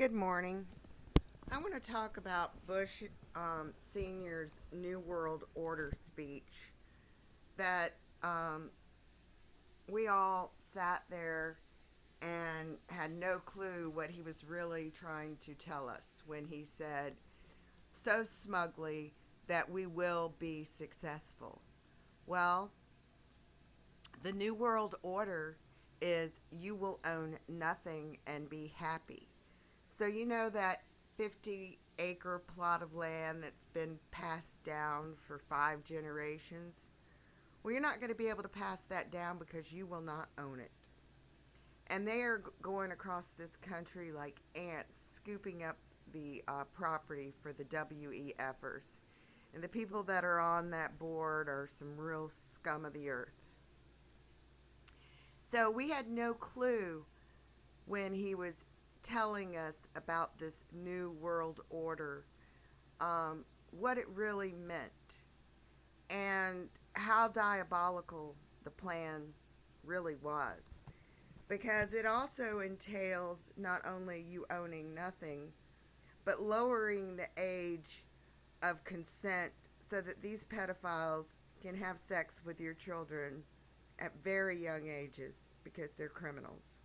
Good morning. I want to talk about Bush Sr.'s New World Order speech that we all sat there and had no clue what he was really trying to tell us when he said so smugly that we will be successful. Well, the New World Order is you will own nothing and be happy. So, you know that 50-acre plot of land that's been passed down for 5 generations? Well, you're not going to be able to pass that down because you will not own it. And they are going across this country like ants, scooping up the property for the WEFers. And the people that are on that board are some real scum of the earth. So we had no clue when he was telling us about this new world order, what it really meant, and how diabolical the plan really was. Because it also entails not only you owning nothing, but lowering the age of consent so that these pedophiles can have sex with your children at very young ages because they're criminals.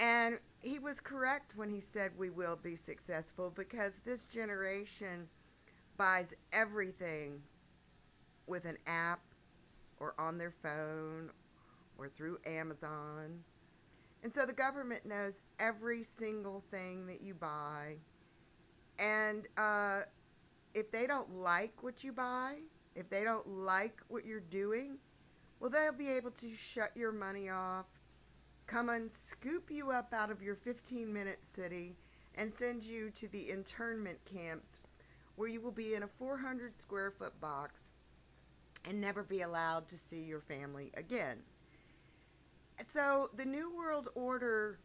And he was correct when he said we will be successful because this generation buys everything with an app or on their phone or through Amazon. And so the government knows every single thing that you buy. And if they don't like what you buy, if they don't like what you're doing, well, they'll be able to shut your money off, come and scoop you up out of your 15-minute city and send you to the internment camps where you will be in a 400 square foot box and never be allowed to see your family again. So the New World Order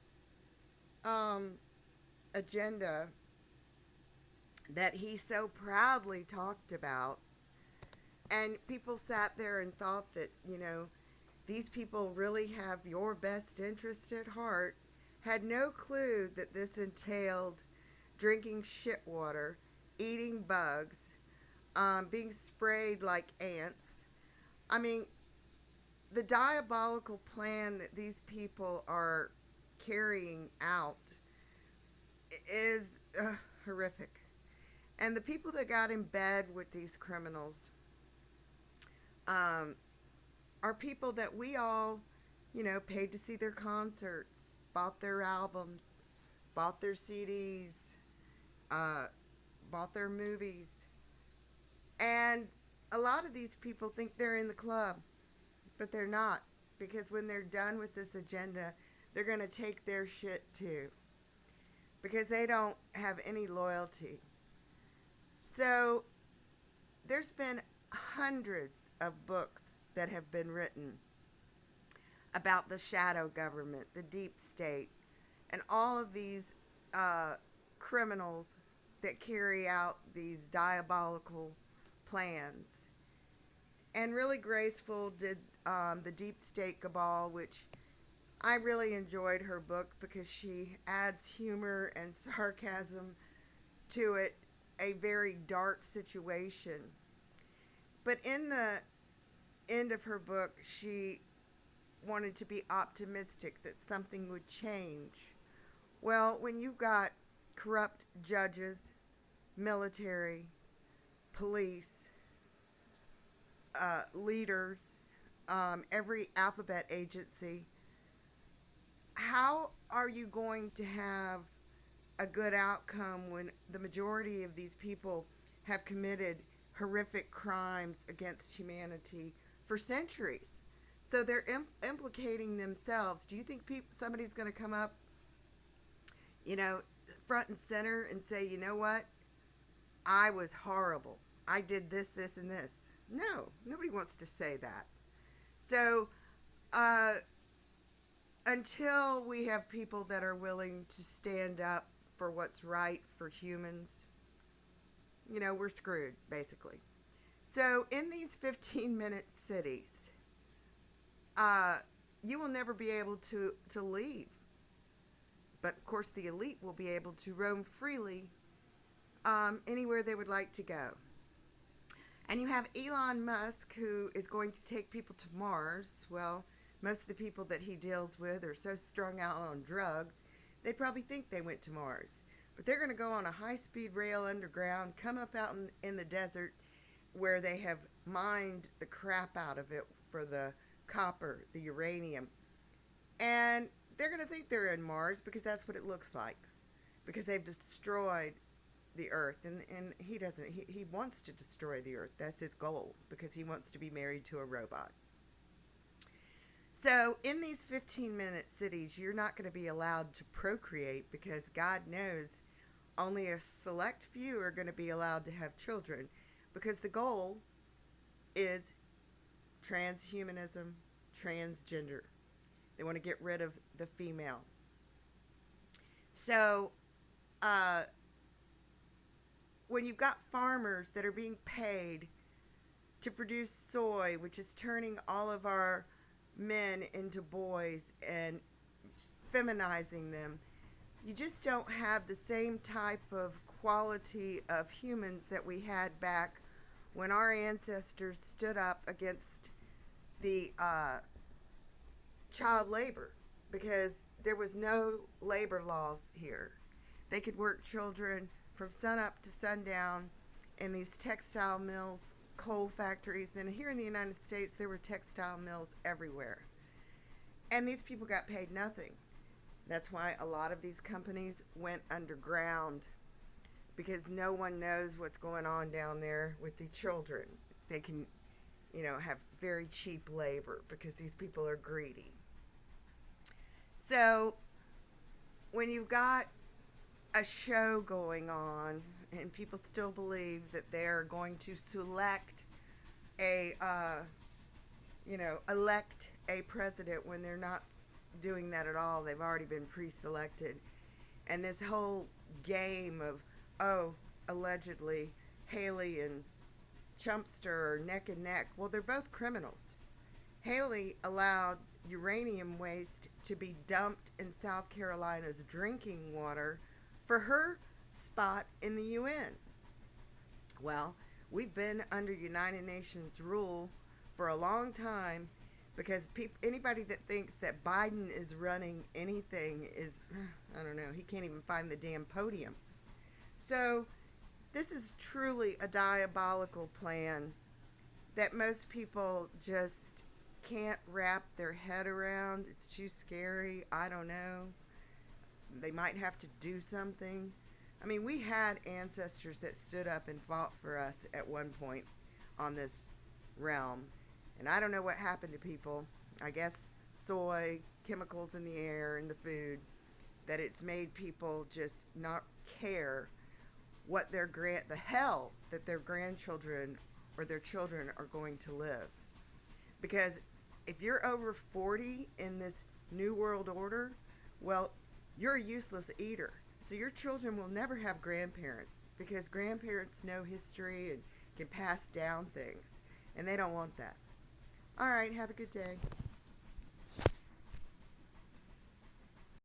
um, agenda that he so proudly talked about, and people sat there and thought that, these people really have your best interest at heart, had no clue that this entailed drinking shit water, eating bugs, being sprayed like ants. I mean, the diabolical plan that these people are carrying out is horrific. And the people that got in bed with these criminals um, are people that we all, paid to see their concerts, bought their albums, bought their CDs, uh, bought their movies. And a lot of these people think they're in the club, but they're not. Because when they're done with this agenda, they're going to take their shit too. Because they don't have any loyalty. So there's been hundreds of books that have been written about the shadow government, the deep state, and all of these criminals that carry out these diabolical plans. And really graceful did the Deep State Cabal, which I really enjoyed her book because she adds humor and sarcasm to it, a very dark situation. But in the end of her book, she wanted to be optimistic that something would change. Well, when you've got corrupt judges, military, police, leaders, every alphabet agency, how are you going to have a good outcome when the majority of these people have committed horrific crimes against humanity for centuries? So they're implicating themselves. Do you think somebody's going to come up, you know, front and center and say, you know what? I was horrible. I did this, this, and this. No, nobody wants to say that. So, uh, until we have people that are willing to stand up for what's right for humans, we're screwed, basically. So, in these 15-minute cities, you will never be able to leave But of course, the elite will be able to roam freely anywhere they would like to go. And you have Elon Musk, who is going to take people to Mars. Well, most of the people that he deals with are so strung out on drugs, they probably think they went to Mars. But they're going to go on a high-speed rail underground, come up out in the desert where they have mined the crap out of it for the copper, the uranium. And they're going to think they're in Mars because that's what it looks like. Because they've destroyed the earth, and he wants to destroy the earth. That's his goal, because he wants to be married to a robot. So in these 15-minute cities, you're not going to be allowed to procreate, because God knows only a select few are going to be allowed to have children, because the goal is transhumanism, transgender. They want to get rid of the female. So when you've got farmers that are being paid to produce soy, which is turning all of our men into boys and feminizing them, you just don't have the same type of quality of humans that we had back when our ancestors stood up against the child labor, because there was no labor laws here. They could work children from sunup to sundown in these textile mills, coal factories, and here in the United States there were textile mills everywhere. And these people got paid nothing. That's why a lot of these companies went underground, because no one knows what's going on down there with the children. They can, have very cheap labor because these people are greedy. So when you've got a show going on and people still believe that they're going to elect a president, when they're not doing that at all. They've already been pre-selected. And this whole game of, allegedly Haley and Trumpster are neck and neck. Well, they're both criminals. Haley allowed uranium waste to be dumped in South Carolina's drinking water for her spot in the UN. Well, we've been under United Nations rule for a long time, because anybody that thinks that Biden is running anything is, I don't know, he can't even find the damn podium. So this is truly a diabolical plan that most people just can't wrap their head around. It's too scary. I don't know. They might have to do something. I mean, we had ancestors that stood up and fought for us at one point on this realm. And I don't know what happened to people. I guess soy, chemicals in the air and the food, that it's made people just not care what the hell that their grandchildren or their children are going to live. Because if you're over 40 in this New World Order, well, you're a useless eater. So your children will never have grandparents, because grandparents know history and can pass down things. And they don't want that. All right, have a good day.